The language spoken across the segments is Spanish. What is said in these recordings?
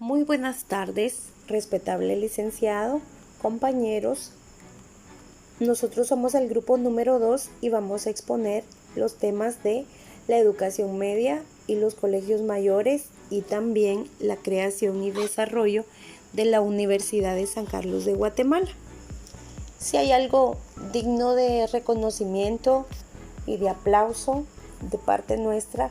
Muy buenas tardes, respetable licenciado, compañeros. Nosotros somos el grupo número 2 y vamos a exponer los temas de la educación media y los colegios mayores y también la creación y desarrollo de la Universidad de San Carlos de Guatemala. Si hay algo digno de reconocimiento y de aplauso de parte nuestra,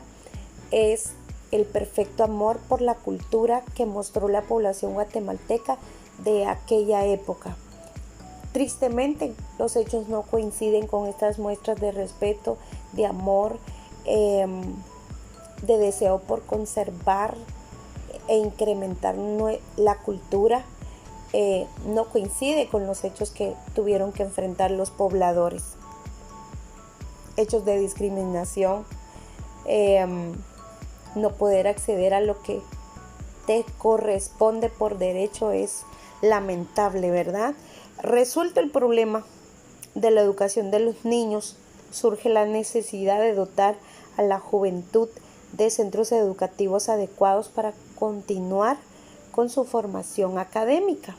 es el perfecto amor por la cultura que mostró la población guatemalteca de aquella época. Tristemente, los hechos no coinciden con estas muestras de respeto, de amor, de deseo por conservar e incrementar la cultura. No coincide con los hechos que tuvieron que enfrentar los pobladores. Hechos de discriminación, no poder acceder a lo que te corresponde por derecho es lamentable, ¿verdad? Resuelto el problema de la educación de los niños, surge la necesidad de dotar a la juventud de centros educativos adecuados para continuar con su formación académica.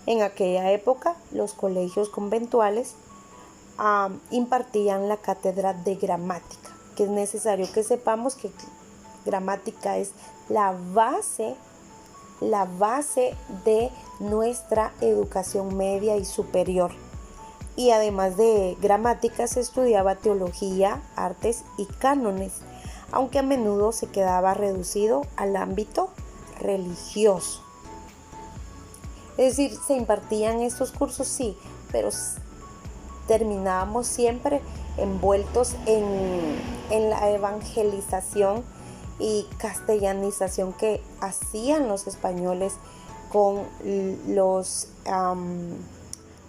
En aquella época, los colegios conventuales impartían la cátedra de gramática, que es necesario que sepamos que gramática es la base de nuestra educación media y superior. Y además de gramática se estudiaba teología, artes y cánones, aunque a menudo se quedaba reducido al ámbito religioso. Es decir, se impartían estos cursos, sí, pero terminábamos siempre envueltos en la evangelización y castellanización que hacían los españoles con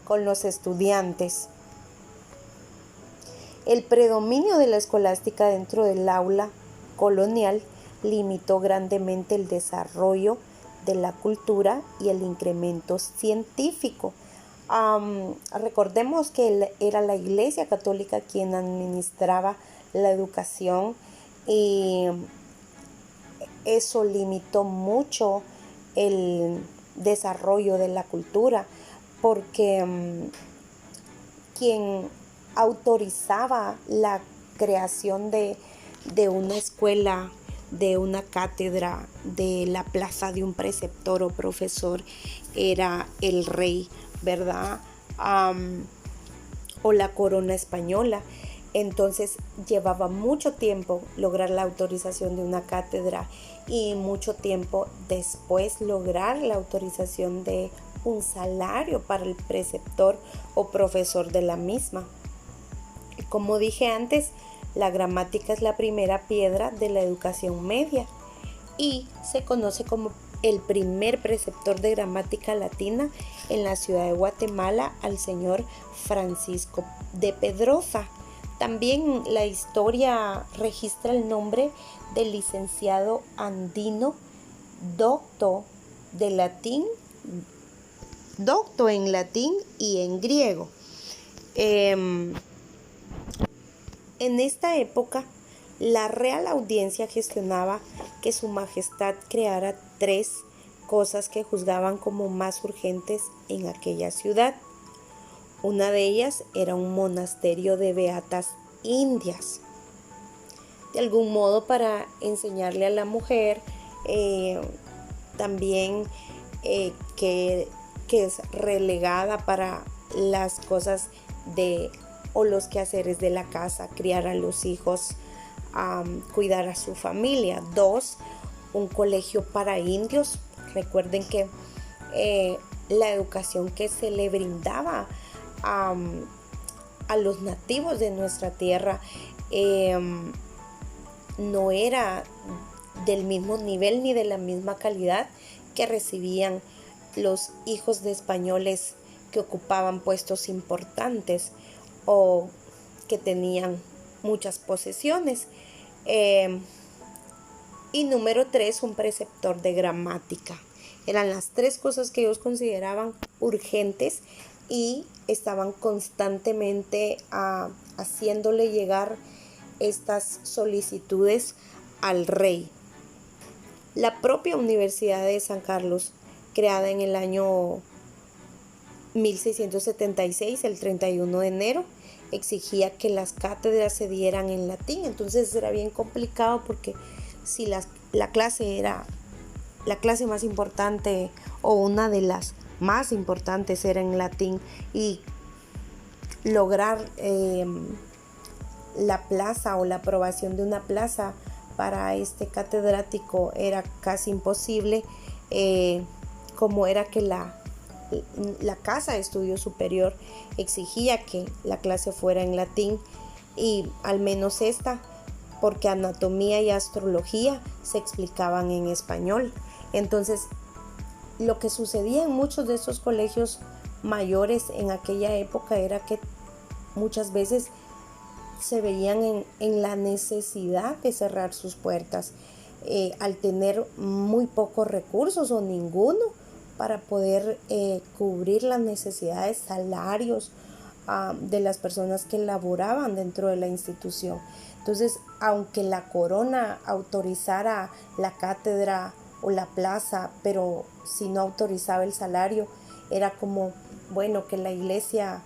los estudiantes. El predominio de la escolástica dentro del aula colonial limitó grandemente el desarrollo de la cultura y el incremento científico. Recordemos que era la Iglesia Católica quien administraba la educación y eso limitó mucho el desarrollo de la cultura, porque quien autorizaba la creación de una escuela, de una cátedra, de la plaza de un preceptor o profesor era el rey, ¿verdad? O la corona española. Entonces llevaba mucho tiempo lograr la autorización de una cátedra y mucho tiempo después lograr la autorización de un salario para el preceptor o profesor de la misma. Como dije antes, la gramática es la primera piedra de la educación media y se conoce como el primer preceptor de gramática latina en la ciudad de Guatemala al señor Francisco de Pedrosa. También la historia registra el nombre del licenciado andino, docto en latín y en griego. En esta época, la Real Audiencia gestionaba que Su Majestad creara 3 cosas que juzgaban como más urgentes en aquella ciudad. Una de ellas era un monasterio de beatas indias, de algún modo para enseñarle a la mujer también que es relegada para las cosas o los quehaceres de la casa, criar a los hijos, cuidar a su familia. 2, un colegio para indios. Recuerden que la educación que se le brindaba a los nativos de nuestra tierra no era del mismo nivel ni de la misma calidad que recibían los hijos de españoles que ocupaban puestos importantes o que tenían muchas posesiones. Y número 3, un preceptor de gramática. Eran las 3 cosas que ellos consideraban urgentes y estaban constantemente haciéndole llegar estas solicitudes al rey. La propia Universidad de San Carlos, creada en el año 1676, el 31 de enero, exigía que las cátedras se dieran en latín. Entonces era bien complicado porque si la clase era la clase más importante o una de las más importantes era en latín, y lograr la plaza o la aprobación de una plaza para este catedrático era casi imposible, como era que la Casa de Estudio Superior exigía que la clase fuera en latín, y al menos esta, porque anatomía y astrología se explicaban en español. Entonces, lo que sucedía en muchos de estos colegios mayores en aquella época era que muchas veces se veían en la necesidad de cerrar sus puertas al tener muy pocos recursos o ninguno para poder cubrir las necesidades, salarios de las personas que laboraban dentro de la institución. Entonces, aunque la corona autorizara la cátedra o la plaza, pero si no autorizaba el salario, era como, bueno, que la iglesia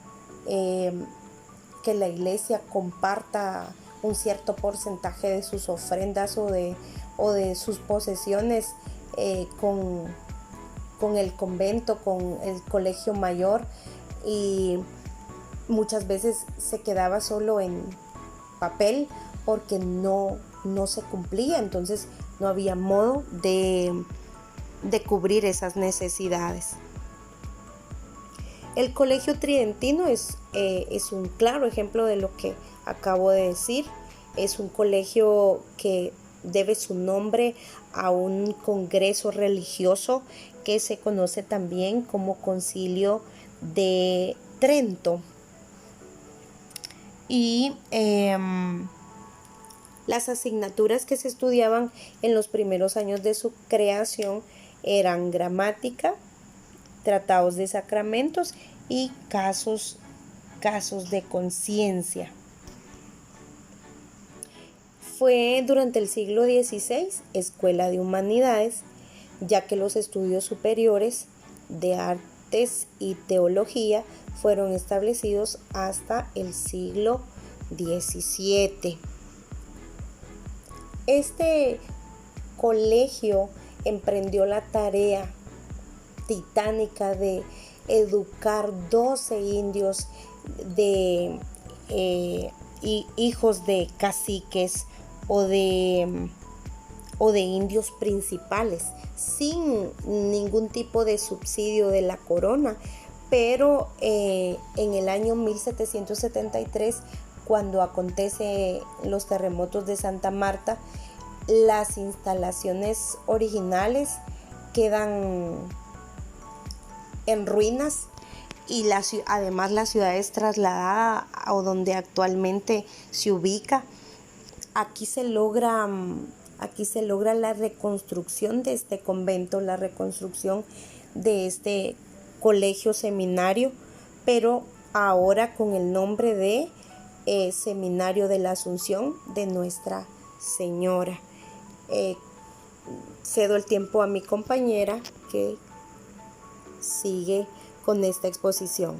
comparta un cierto porcentaje de sus ofrendas o de sus posesiones con el convento, con el colegio mayor, y muchas veces se quedaba solo en papel porque no se cumplía. Entonces no había modo de cubrir esas necesidades. El Colegio Tridentino es un claro ejemplo de lo que acabo de decir. Es un colegio que debe su nombre a un congreso religioso que se conoce también como Concilio de Trento. Y las asignaturas que se estudiaban en los primeros años de su creación eran gramática, tratados de sacramentos y casos de conciencia. Fue durante el siglo XVI escuela de humanidades, ya que los estudios superiores de artes y teología fueron establecidos hasta el siglo XVII. Este colegio emprendió la tarea titánica de educar 12 indios de hijos de caciques o de indios principales, sin ningún tipo de subsidio de la corona. Pero en el año 1773, cuando acontece los terremotos de Santa Marta, las instalaciones originales quedan en ruinas, y además la ciudad es trasladada a donde actualmente se ubica. Aquí se logra la reconstrucción de este convento, la reconstrucción de este colegio seminario, pero ahora con el nombre de Seminario de la Asunción de Nuestra Señora. Cedo el tiempo a mi compañera que sigue con esta exposición.